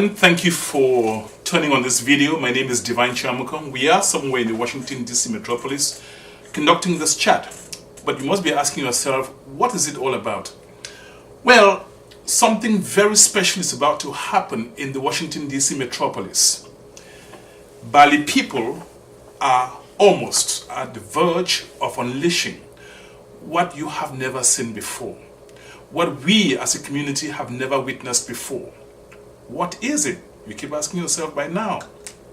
gentlemen, thank you for turning on this video. My name is Divine Chamukong. We are somewhere in the Washington DC metropolis conducting this chat. But you must be asking yourself, what is it all about? Well, something very special is about to happen in the Washington DC metropolis. Bali people are almost at the verge of unleashing what you have never seen before, what we as a community have never witnessed before. What is it? You keep asking yourself by now.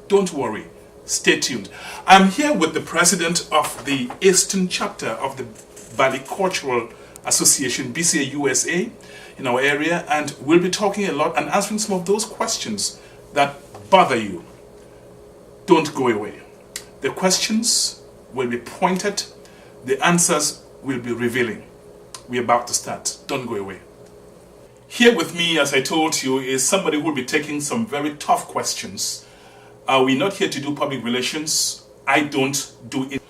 Don't worry. Stay tuned. I'm here with the president of the Eastern chapter of the Bali Cultural Association, BCA USA, in our area, and we'll be talking a lot and answering some of those questions that bother you. Don't go away. The questions will be pointed, the answers will be revealing. We're about to start. Don't go away. Here with me, as I told you, is somebody who will be taking some very tough questions. We're not here to do public relations. I don't do it.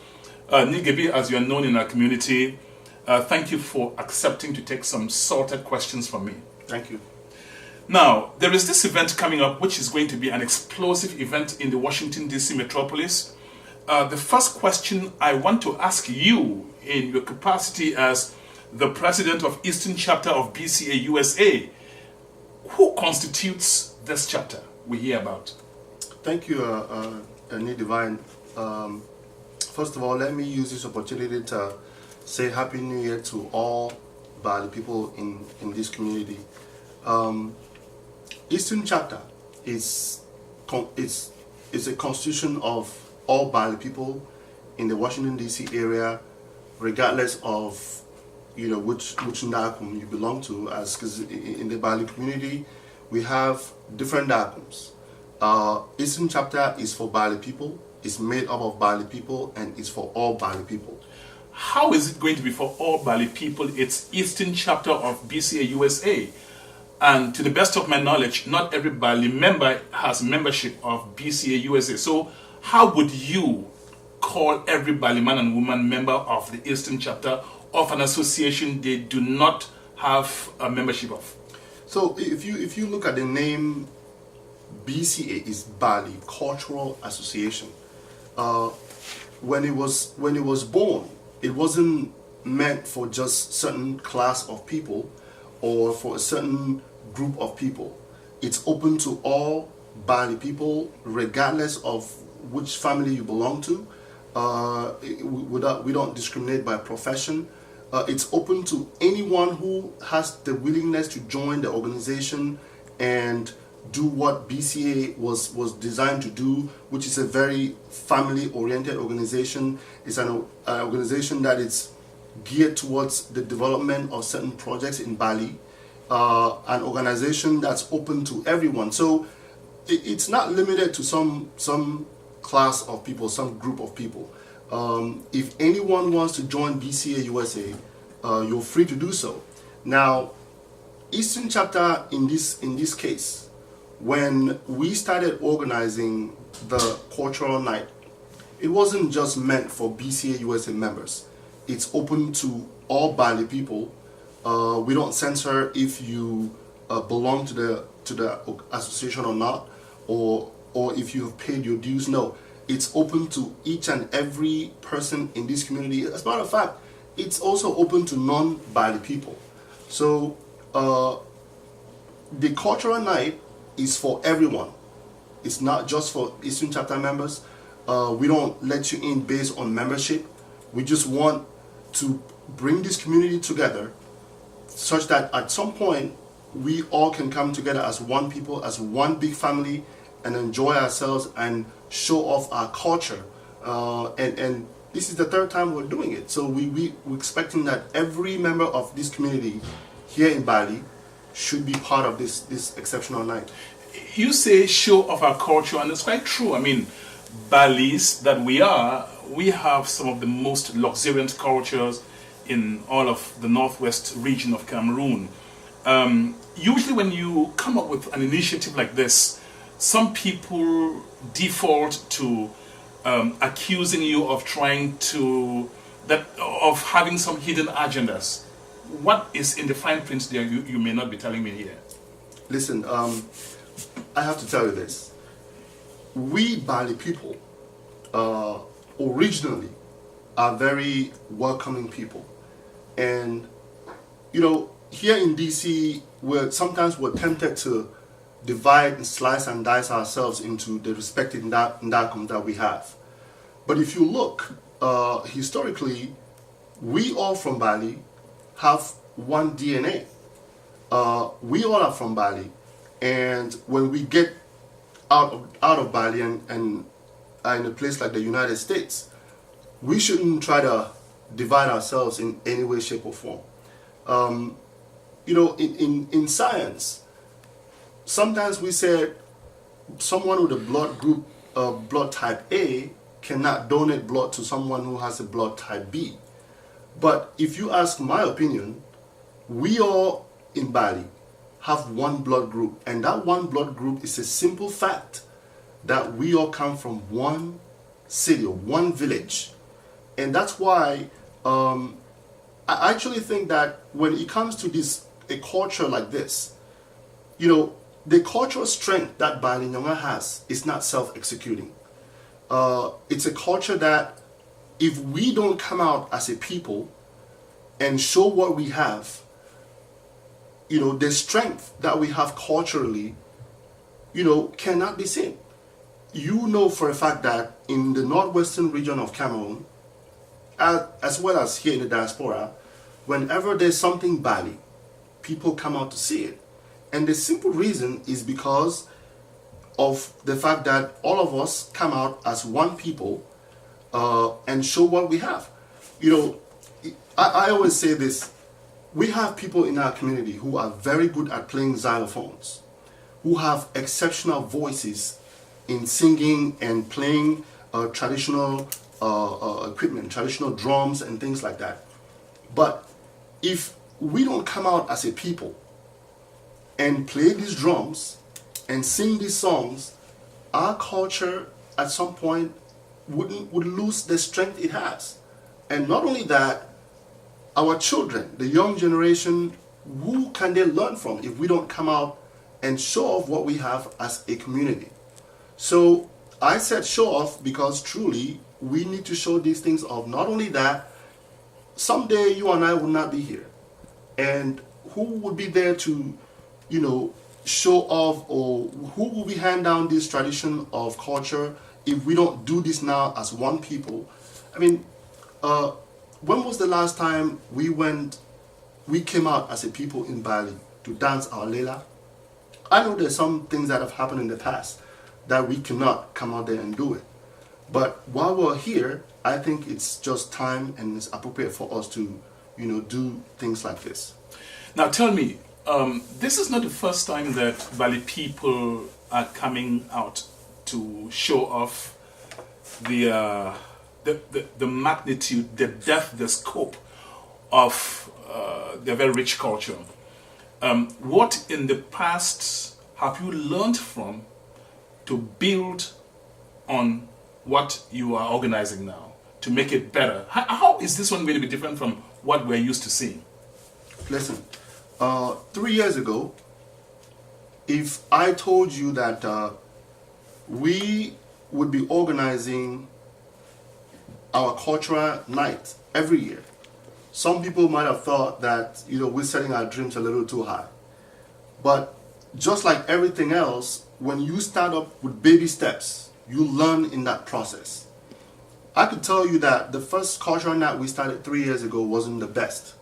Nigebi, as you are known in our community, thank you for accepting to take some sorted questions from me. Thank you. Now, there is this event coming up, which is going to be an explosive event in the Washington, D.C. metropolis. The first question I want to ask you in your capacity as the president of Eastern chapter of BCA USA, who constitutes this chapter we hear about? Thank you, Divine. First of all, let me use this opportunity to say Happy New Year to all Bali people in this community. Eastern chapter is a constitution of all Bali people in the Washington DC area, regardless of which Ndakum you belong to. As because in the Bali community we have different Ndakums. Eastern chapter is for Bali people. It's made up of Bali people and it's for all Bali people. How is it going to be for all Bali people? It's Eastern chapter of BCA USA. And to the best of my knowledge, not every Bali member has membership of BCA USA. So how would you call every Bali man and woman member of the Eastern chapter of an association they do not have a membership of? So if you look at the name, BCA is Bali Cultural Association. When it was born, it wasn't meant for just certain class of people or for a certain group of people. It's open to all Bali people, regardless of which family you belong to. We don't discriminate by profession. It's open to anyone who has the willingness to join the organization and do what BCA was designed to do, which is a very family-oriented organization. It's an organization that is geared towards the development of certain projects in Bali, an organization that's open to everyone. So it's not limited to some class of people, some group of people. If anyone wants to join BCA USA, you're free to do so. Now, Eastern chapter in this case, when we started organizing the cultural night, it wasn't just meant for BCA USA members. It's open to all Bali people. We don't censor if you belong to the association or not, or if you have paid your dues. No, it's open to each and every person in this community. As a matter of fact, it's also open to non-Bali people. So the cultural night is for everyone. It's not just for Eastern chapter members. We don't let you in based on membership. We just want to bring this community together such that at some point we all can come together as one people, as one big family, and enjoy ourselves and show off our culture. And this is the third time we're doing it. So we're expecting that every member of this community here in Bali should be part of this exceptional night. You say show of our culture, and it's quite true. I mean, Balis that we have some of the most luxuriant cultures in all of the northwest region of Cameroon. Usually when you come up with an initiative like this, some people default to accusing you of of having some hidden agendas. What is in the fine print there you may not be telling me here? Listen, I have to tell you this. We Bali people, originally, are very welcoming people. And, you know, here in DC, sometimes we're tempted to divide and slice and dice ourselves into the respective ndakum that we have. But if you look, historically, we all from Bali have one DNA. We all are from Bali. And when we get out of Bali and are in a place like the United States, we shouldn't try to divide ourselves in any way, shape, or form. You know, in science, sometimes we said someone with a blood group, blood type A, cannot donate blood to someone who has a blood type B. But if you ask my opinion, we all in Bali have one blood group, and that one blood group is a simple fact that we all come from one city or one village. And that's why I actually think that when it comes to a culture like this, you know, the cultural strength that Bali Nyonga has is not self-executing. It's a culture that if we don't come out as a people and show what we have, you know, the strength that we have culturally, you know, cannot be seen. You know for a fact that in the northwestern region of Cameroon, as well as here in the diaspora, whenever there's something Bali, people come out to see it. And the simple reason is because of the fact that all of us come out as one people and show what we have. You know, I always say this. We have people in our community who are very good at playing xylophones, who have exceptional voices in singing and playing traditional equipment, traditional drums and things like that. But if we don't come out as a people and play these drums and sing these songs, our culture at some point would lose the strength it has. And not only that, our children, the young generation, who can they learn from if we don't come out and show off what we have as a community? So I said show off because truly we need to show these things off. Not only that, someday you and I will not be here. And who would be there to, you know, show off, or who will be hand down this tradition of culture if we don't do this now as one people? I mean, when was the last time we came out as a people in Bali to dance our lela? I know there's some things that have happened in the past that we cannot come out there and do it. But while we're here, I think it's just time and it's appropriate for us to, you know, do things like this. Now tell me, this is not the first time that Bali people are coming out to show off the magnitude, the depth, the scope of their very rich culture. What in the past have you learned from to build on what you are organizing now, to make it better? How is this one going to be different from what we're used to seeing? Listen, 3 years ago, if I told you that we would be organizing our cultural night every year, some people might have thought that, you know, we're setting our dreams a little too high. But just like everything else, when you start up with baby steps, you learn in that process. I could tell you that the first cultural night we started 3 years ago wasn't the best,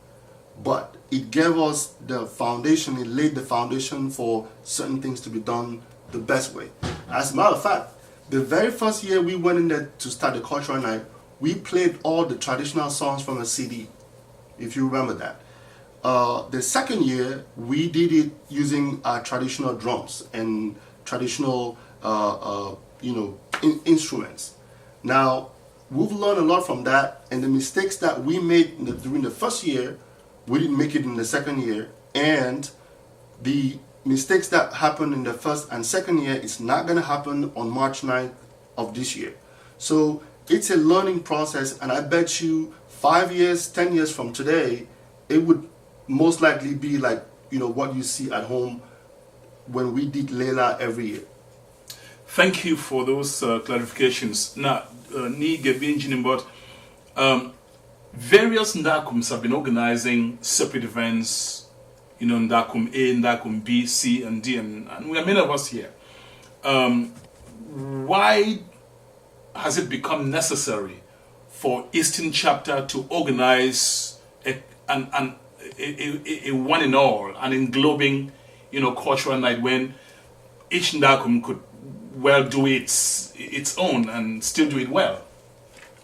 but it gave us the foundation, it laid the foundation for certain things to be done the best way. As a matter of fact, the very first year we went in there to start the cultural night, we played all the traditional songs from a CD, if you remember that. The second year, we did it using our traditional drums and traditional, instruments. Now, we've learned a lot from that, and the mistakes that we made during the first year, we didn't make it in the second year, and the mistakes that happened in the first and second year is not going to happen on March 9th of this year. So it's a learning process, and I bet you 5 years, 10 years from today, it would most likely be like, you know, what you see at home when we did Layla every year. Thank you for those clarifications. Now, ni Gabin but various Ndakums have been organizing separate events, you know, Ndakum A, Ndakum B, C, and D, and we are many of us here. Why has it become necessary for Eastern Chapter to organize a one and all, an englobing, you know, cultural night when each Ndakum could well do its own and still do it well?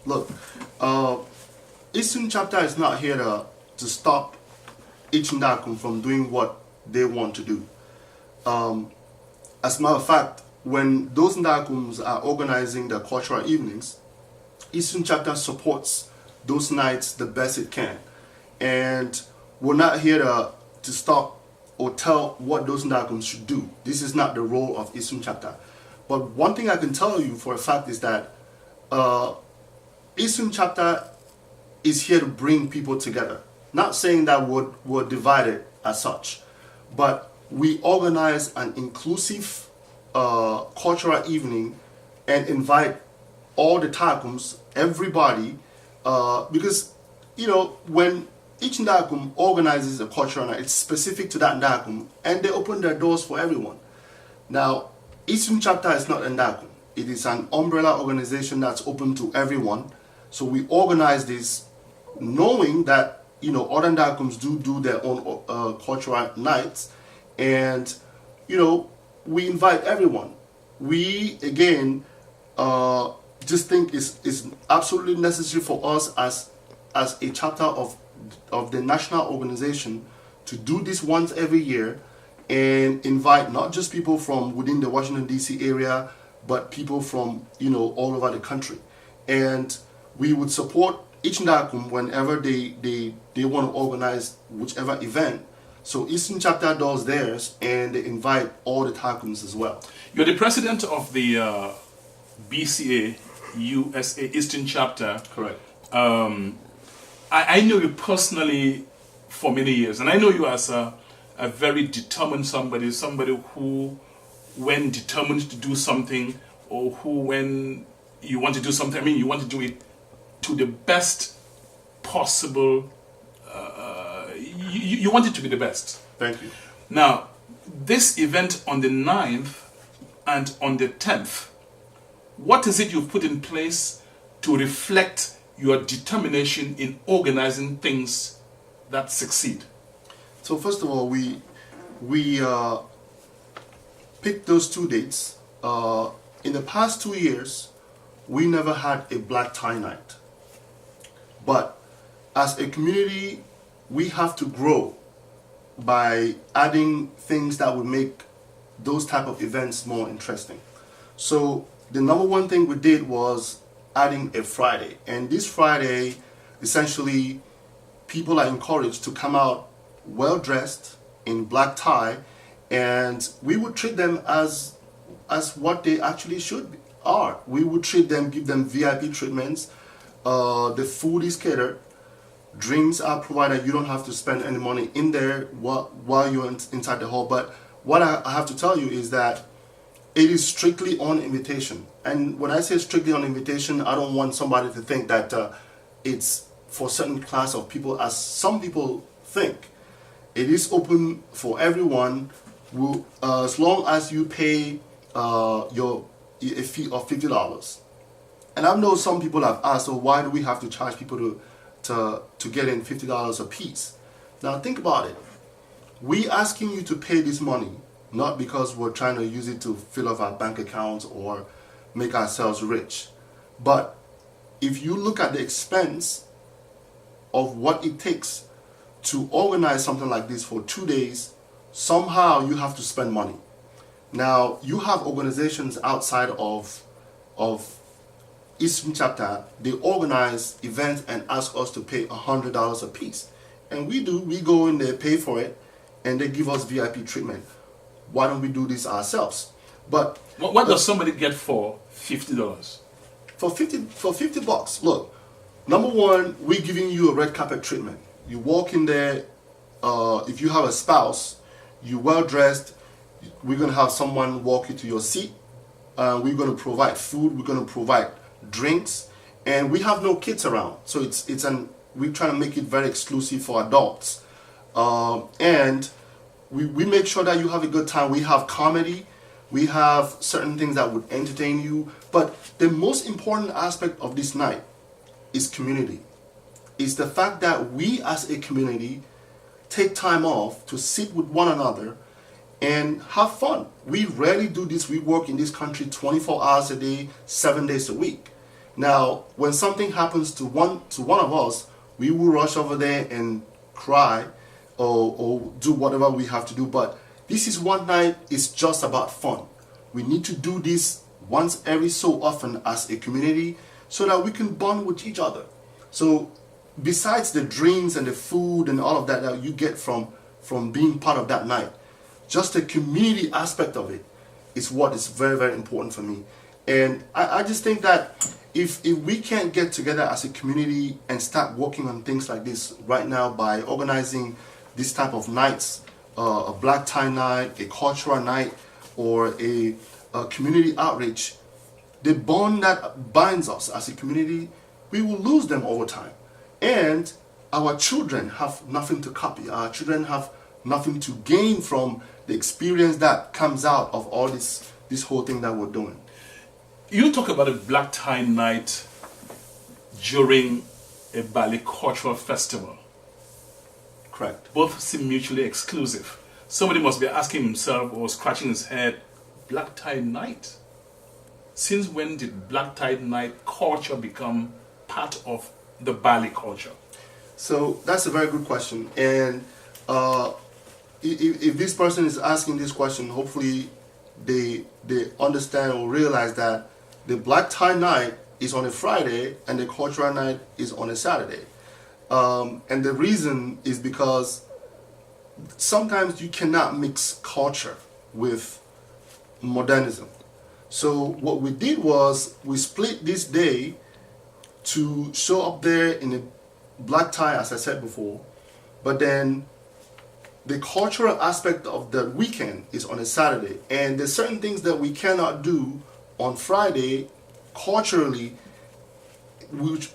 Look, Eastern Chapter is not here to stop each Ndakum from doing what they want to do. As a matter of fact, when those Ndakums are organizing the cultural evenings, Eastern Chapter supports those nights the best it can. And we're not here to stop or tell what those Ndakums should do. This is not the role of Eastern Chapter. But one thing I can tell you for a fact is that Eastern Chapter is here to bring people together. Not saying that we're divided as such, but we organize an inclusive cultural evening and invite all the Takums, everybody, because, you know, when each Ndakum organizes a cultural night, it's specific to that Ndakum, and they open their doors for everyone. Now, Eastern Chapter is not a Ndakum. It is an umbrella organization that's open to everyone. So we organize this knowing that, you know, other Ndakums do their own cultural nights, and, you know, we invite everyone. We, again, just think it's absolutely necessary for us as a chapter of the national organization to do this once every year and invite not just people from within the Washington, D.C. area, but people from, you know, all over the country. And we would support each Ndakum whenever they want to organize whichever event. So Eastern Chapter does theirs, and they invite all the Takums as well. You're the president of the BCA USA Eastern Chapter. Correct. I know you personally for many years, and I know you as a very determined somebody who, when determined to do something, or who, when you want to do something, I mean, you want to do it to the best possible. You want it to be the best. Thank you. Now, this event on the 9th and on the 10th, what is it you've put in place to reflect your determination in organizing things that succeed? So first of all, we picked those two dates. In the past 2 years, we never had a black tie night. But as a community, we have to grow by adding things that would make those type of events more interesting. So the number one thing we did was adding a Friday. And this Friday, essentially, people are encouraged to come out well dressed in black tie, and we would treat them as what they actually are. We would treat them, give them VIP treatments. The food is catered. Drinks are provided. You don't have to spend any money in there while you're inside the hall. But what I have to tell you is that it is strictly on invitation. And when I say strictly on invitation, I don't want somebody to think that it's for a certain class of people, as some people think. It is open for everyone, as long as you pay a fee of $50. And I know some people have asked, so why do we have to charge people to get in $50 a piece? Now think about it. We asking you to pay this money, not because we're trying to use it to fill up our bank accounts or make ourselves rich. But if you look at the expense of what it takes to organize something like this for 2 days, somehow you have to spend money. Now, you have organizations outside of Eastern Chapter. They organize events and ask us to pay $100 a piece. And we go in there, pay for it, and they give us VIP treatment. Why don't we do this ourselves? But what does somebody get for $50? For $50, look, number one, we're giving you a red carpet treatment. You walk in there, if you have a spouse, you're well dressed, We're going to have someone walk you to your seat. We're going to provide food. We're going to provide drinks, and we have no kids around. So we're trying to make it very exclusive for adults, and we make sure that you have a good time. We have comedy. We have certain things that would entertain you. But the most important aspect of this night is community. It's the fact that we as a community take time off to sit with one another and have fun. We rarely do this. We work in this country 24 hours a day, 7 days a week. Now, when something happens to one of us, we will rush over there and cry or do whatever we have to do. But this is one night, it's just about fun. We need to do this once every so often as a community so that we can bond with each other. So besides the drinks and the food and all of that that you get from being part of that night, just the community aspect of it is what is very, very important for me. And I just think that if we can't get together as a community and start working on things like this right now by organizing this type of nights, a black tie night, a cultural night, or a community outreach, the bond that binds us as a community, we will lose them over time. And our children have nothing to copy. Our children have nothing to gain from the experience that comes out of all this whole thing that we're doing. You talk about a black tie night during a Bali cultural festival. Correct. Both seem mutually exclusive. Somebody must be asking himself or scratching his head, black tie night? Since when did black tie night culture become part of the Bali culture? So that's a very good question. And if this person is asking this question, hopefully they understand or realize that the black tie night is on a Friday and the cultural night is on a Saturday. And the reason is because sometimes you cannot mix culture with modernism. So what we did was we split this day to show up there in a black tie, as I said before, but then the cultural aspect of the weekend is on a Saturday, and there's certain things that we cannot do on Friday culturally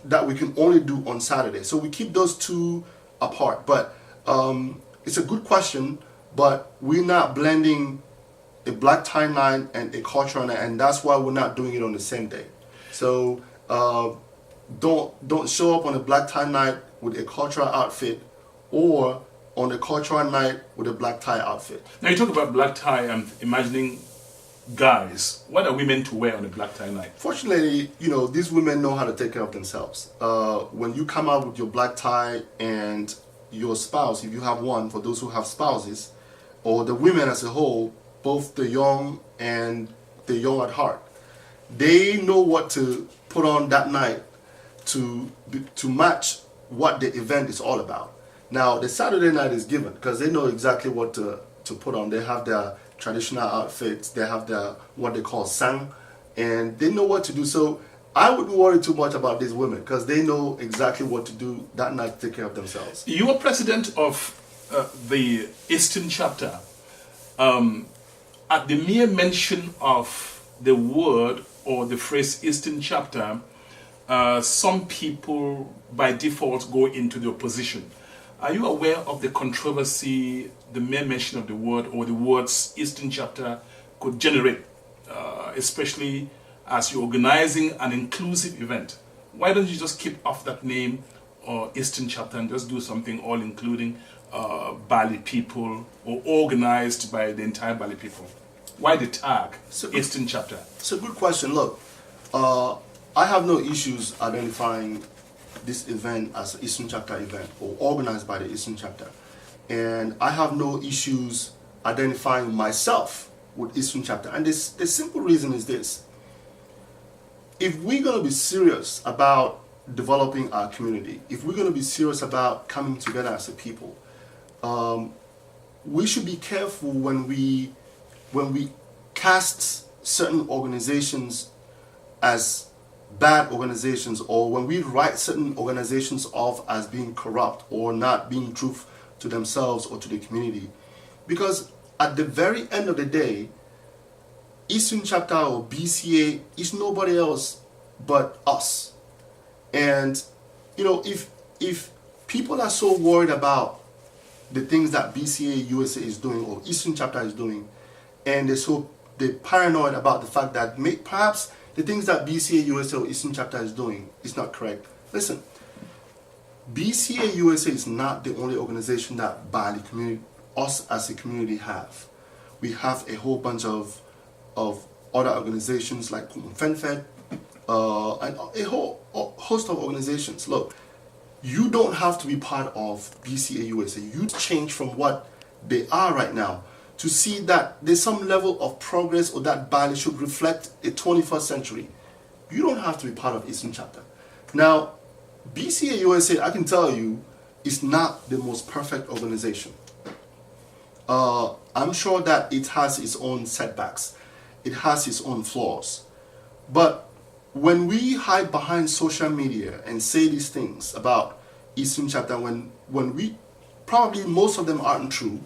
that we can only do on Saturday. So we keep those two apart. But it's a good question, but we're not blending a black tie night and a cultural night, and that's why we're not doing it on the same day. So don't show up on a black tie night with a cultural outfit or on a cultural night with a black tie outfit. Now you talk about black tie, I'm imagining guys. What are women to wear on a black tie night? Fortunately, these women know how to take care of themselves. When you come out with your black tie and your spouse, if you have one, for those who have spouses, or the women as a whole, both the young and the young at heart, they know what to put on that night to match what the event is all about. Now, the Saturday night is given because they know exactly what to put on. They have their traditional outfits, they have their what they call sang, and they know what to do. So I wouldn't worry too much about these women because they know exactly what to do that night to take care of themselves. You are president of the Eastern chapter. At the mere mention of the word or the phrase Eastern chapter, some people by default go into the opposition. Are you aware of the controversy the mere mention of the word or the words Eastern chapter could generate, especially as you're organizing an inclusive event? Why don't you just keep off that name or Eastern chapter and just do something all including Bali people or organized by the entire Bali people? Why the tag Eastern chapter? It's a good question. Look, I have no issues identifying this event as an Eastern chapter event or organized by the Eastern chapter. And I have no issues identifying myself with Eastern chapter. And the simple reason is this. If we're going to be serious about developing our community, if we're going to be serious about coming together as a people, we should be careful when we cast certain organizations as bad organizations, or when we write certain organizations off as being corrupt or not being true to themselves or to the community. Because at the very end of the day, Eastern Chapter or BCA is nobody else but us. And you know, if people are so worried about the things that BCA USA is doing or Eastern Chapter is doing, and they're paranoid about the fact that perhaps the things that BCA USA or Eastern Chapter is doing is not correct. Listen, BCA USA is not the only organization that Bali community, us as a community have. We have a whole bunch of other organizations like Fenfed, and a whole host of organizations. Look, you don't have to be part of BCA USA. You change from what they are right now to see that there's some level of progress or that Bali should reflect a 21st century. You don't have to be part of Eastern Chapter. Now, BCA USA, I can tell you, is not the most perfect organization. I'm sure that it has its own setbacks. It has its own flaws. But when we hide behind social media and say these things about Eastern Chapter, when we, probably most of them aren't true,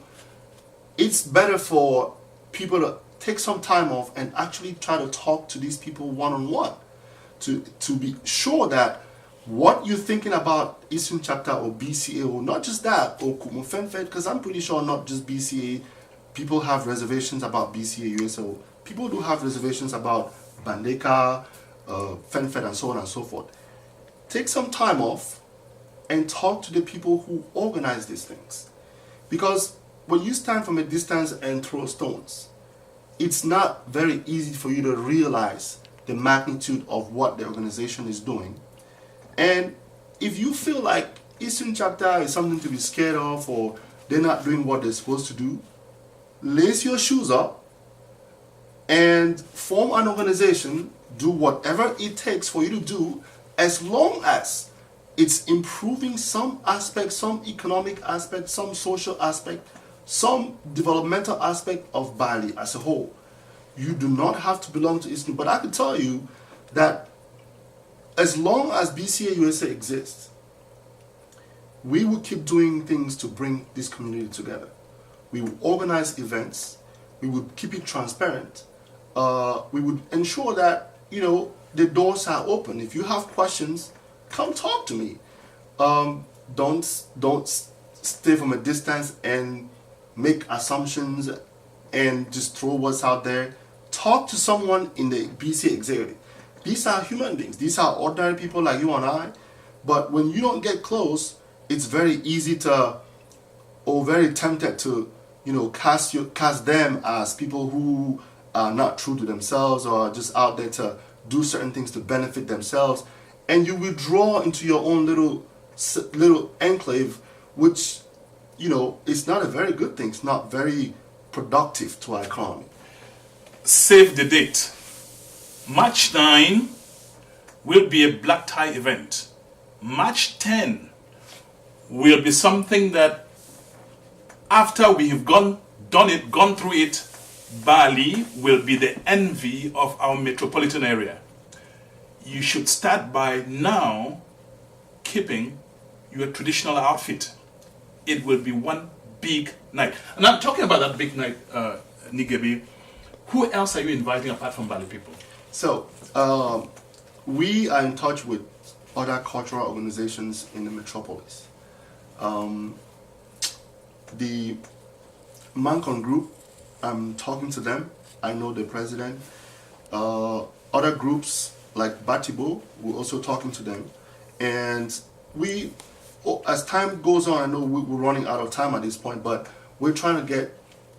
it's better for people to take some time off and actually try to talk to these people one-on-one to be sure that what you're thinking about Eastern Chapter or BCA, or not just that, or Kumu Fenfed, because I'm pretty sure not just BCA, people have reservations about BCA USA. People do have reservations about Bandeka, Fenfed, and so on and so forth. Take some time off and talk to the people who organize these things. Because when you stand from a distance and throw stones, it's not very easy for you to realize the magnitude of what the organization is doing. And if you feel like Eastern Chapter is something to be scared of, or they're not doing what they're supposed to do, lace your shoes up and form an organization. Do whatever it takes for you to do, as long as it's improving some aspect, some economic aspect, some social aspect, some developmental aspect of Bali as a whole. You do not have to belong to Eastern, but I can tell you that as long as BCA USA exists, we will keep doing things to bring this community together. We will organize events. We will keep it transparent. We would ensure that, you know, the doors are open. If you have questions, come talk to me. Don't stay from a distance and make assumptions and just throw what's out there. Talk to someone in the BCA executive. These are human beings. These are ordinary people like you and I. But when you don't get close, it's very easy to, or very tempted to, you know, cast them as people who are not true to themselves or are just out there to do certain things to benefit themselves. And you withdraw into your own little enclave, which, you know, it's not a very good thing. It's not very productive to our economy. Save the date. March 9 will be a black tie event. March 10 will be something that after we have gone through it, Bali will be the envy of our metropolitan area. You should start by now keeping your traditional outfit. It will be one big night. And I'm talking about that big night, Nigebi. Who else are you inviting apart from Bali people? So, we are in touch with other cultural organizations in the metropolis. The Mancon group, I'm talking to them. I know the president. Other groups like Batibo, we're also talking to them. And we, as time goes on, I know we're running out of time at this point, but we're trying to get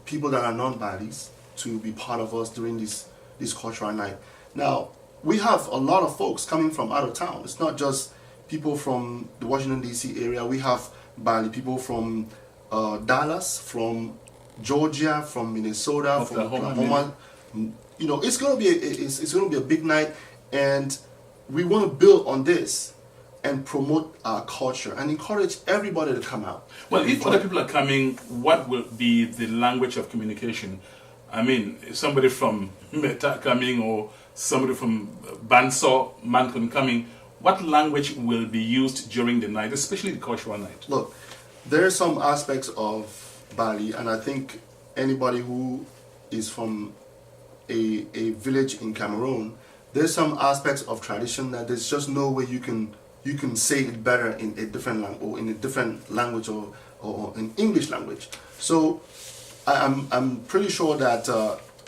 people that are non-Balis to be part of us during this cultural night. Now, we have a lot of folks coming from out of town. It's not just people from the Washington, D.C. area. We have Bali people from Dallas, from Georgia, from Minnesota, from Oklahoma. You know, it's going to be a big night, and we want to build on this and promote our culture and encourage everybody to come out. Well, if other people are coming, what will be the language of communication? I mean, if somebody from Meta coming or somebody from Banso, Mancon coming, what language will be used during the night, especially the cultural night? Look, there are some aspects of Bali, and I think anybody who is from a village in Cameroon, there's some aspects of tradition that there's just no way you can say it better in a different language or in English language. So I'm pretty sure that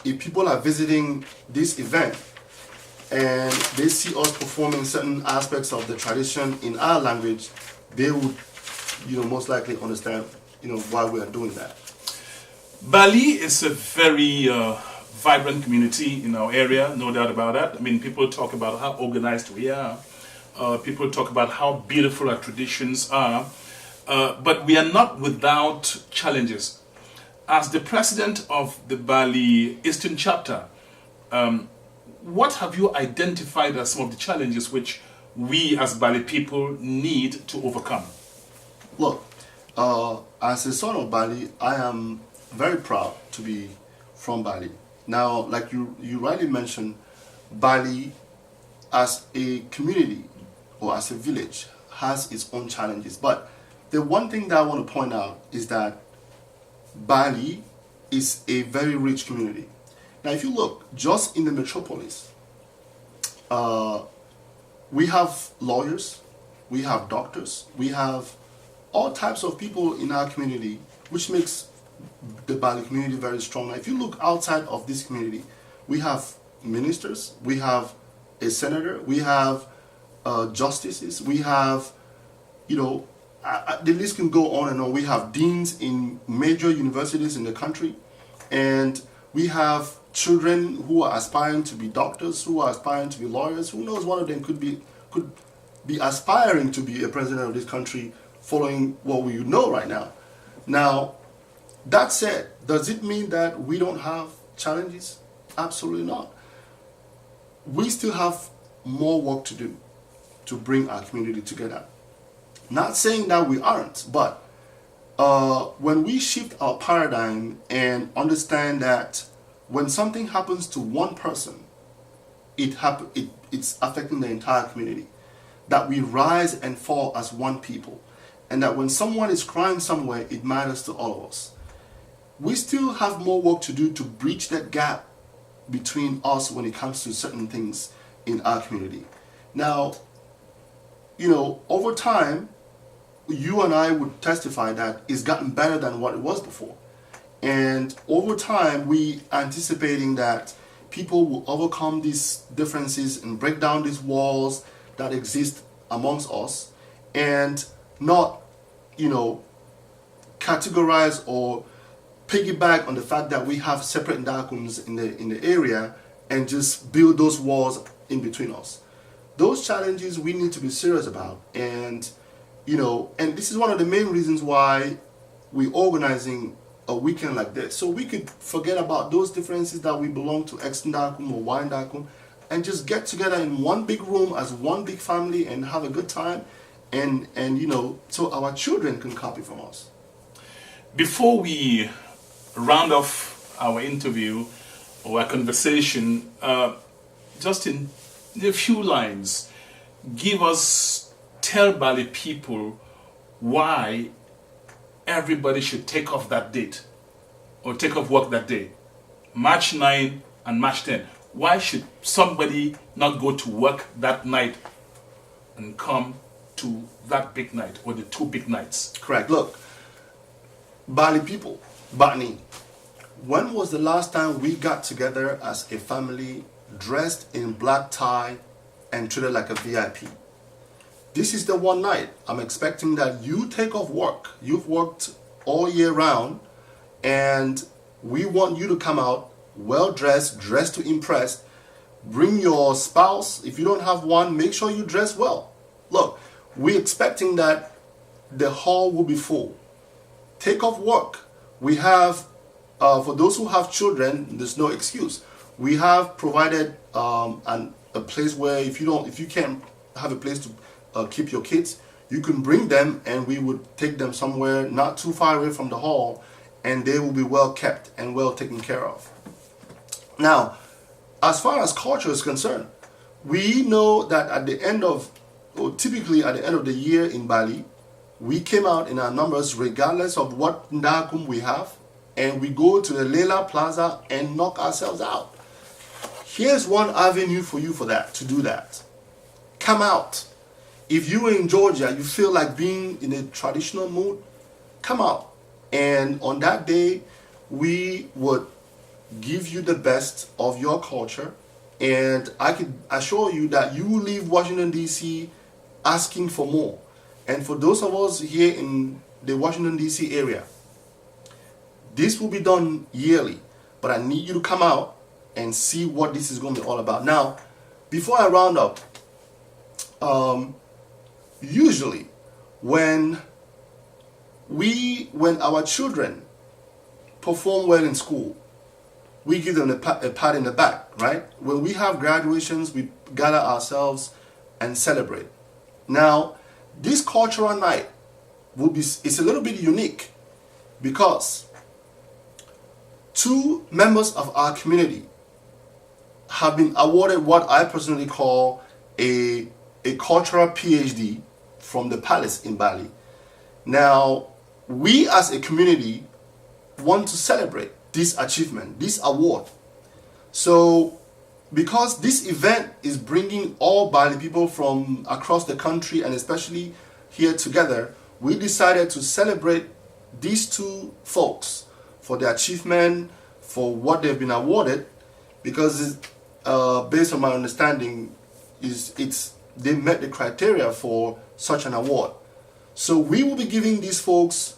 if people are visiting this event and they see us performing certain aspects of the tradition in our language, they would, most likely understand, why we are doing that. Bali is a very vibrant community in our area, no doubt about that. I mean, people talk about how organized we are. People talk about how beautiful our traditions are. But we are not without challenges. As the president of the Bali Eastern chapter, what have you identified as some of the challenges which we as Bali people need to overcome? Look, as a son of Bali, I am very proud to be from Bali. Now, like you rightly mentioned, Bali as a community or as a village has its own challenges. But the one thing that I want to point out is that Bali is a very rich community. Now, if you look just in the metropolis, we have lawyers, we have doctors, we have all types of people in our community, which makes the Bali community very strong. Now, if you look outside of this community, we have ministers, we have a senator, we have justices, we have, the list can go on and on. We have deans in major universities in the country, and we have children who are aspiring to be doctors, who are aspiring to be lawyers. Who knows, one of them could be aspiring to be a president of this country, following what we know right now. Now, that said, does it mean that we don't have challenges? Absolutely not. We still have more work to do to bring our community together. Not saying that we aren't, but when we shift our paradigm and understand that when something happens to one person, it's affecting the entire community, that we rise and fall as one people, and that when someone is crying somewhere, it matters to all of us. We still have more work to do to bridge that gap between us when it comes to certain things in our community. Now, over time, you and I would testify that it's gotten better than what it was before. And over time, we anticipating that people will overcome these differences and break down these walls that exist amongst us, and not, categorize or piggyback on the fact that we have separate ndakums in the area and just build those walls in between us. Those challenges we need to be serious about, and and this is one of the main reasons why we're organizing a weekend like this, so we could forget about those differences that we belong to X ndakum or Y ndakum, and just get together in one big room as one big family and have a good time, and so our children can copy from us. Before we round off our interview or our conversation, just in a few lines, tell Bali people why everybody should take off that date or take off work that day, March 9 and March 10. Why should somebody not go to work that night and come to that big night or the two big nights? Correct. Look, Bali people, Bani, when was the last time we got together as a family, dressed in black tie and treated like a VIP? This is the one night I'm expecting that you take off work. You've worked all year round, and we want you to come out well dressed, dressed to impress. Bring your spouse. If you don't have one, make sure you dress well. Look, we're expecting that the hall will be full. Take off work. We have, for those who have children, there's no excuse. We have provided a place where if you can't have a place to keep your kids, you can bring them, and we would take them somewhere not too far away from the hall, and they will be well kept and well taken care of. Now, as far as culture is concerned, we know that typically at the end of the year in Bali, we came out in our numbers regardless of what ndakum we have, and we go to the Lela Plaza and knock ourselves out. Here's one avenue for you for that, to do that. Come out. If you're in Georgia, you feel like being in a traditional mood, come out. And on that day, we would give you the best of your culture. And I can assure you that you will leave Washington, D.C. asking for more. And for those of us here in the Washington, D.C. area, this will be done yearly. But I need you to come out and see what this is going to be all about. Now, before I round up, usually when our children perform well in school, we give them a pat in the back, right? When we have graduations, we gather ourselves and celebrate. Now, this cultural night it's a little bit unique because 2 members of our community have been awarded what I personally call a cultural PhD from the Palace in Bali. Now, we as a community want to celebrate this achievement, this award. So, because this event is bringing all Bali people from across the country and especially here together, we decided to celebrate these 2 folks for their achievement, for what they've been awarded, because based on my understanding, they met the criteria for such an award. So we will be giving these folks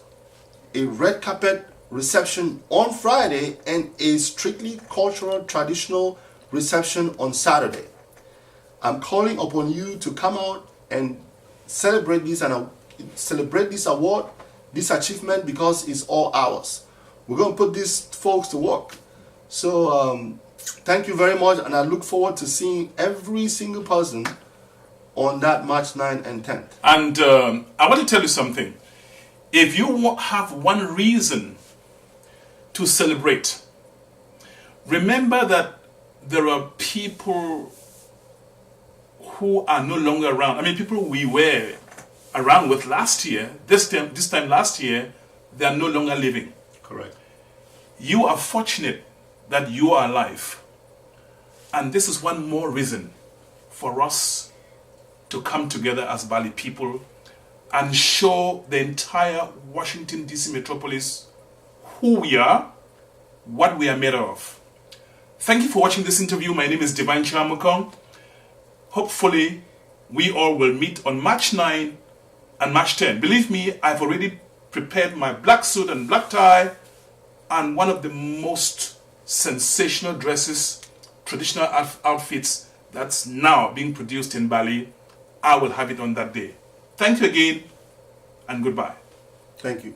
a red carpet reception on Friday and a strictly cultural, traditional reception on Saturday. I'm calling upon you to come out and celebrate this award, this achievement, because it's all ours. We're going to put these folks to work. So thank you very much, and I look forward to seeing every single person on that March 9th and 10th. And I want to tell you something. If you have one reason to celebrate, remember that there are people who are no longer around. I mean, people we were around with last year, this time last year, they are no longer living. Correct. You are fortunate that you are alive. And this is one more reason for us to come together as Bali people and show the entire Washington, D.C. metropolis who we are, what we are made of. Thank you for watching this interview. My name is Divine Chiamukong. Hopefully, we all will meet on March 9 and March 10. Believe me, I've already prepared my black suit and black tie and one of the most sensational dresses, traditional outfits that's now being produced in Bali. I will have it on that day. Thank you again, and goodbye. Thank you.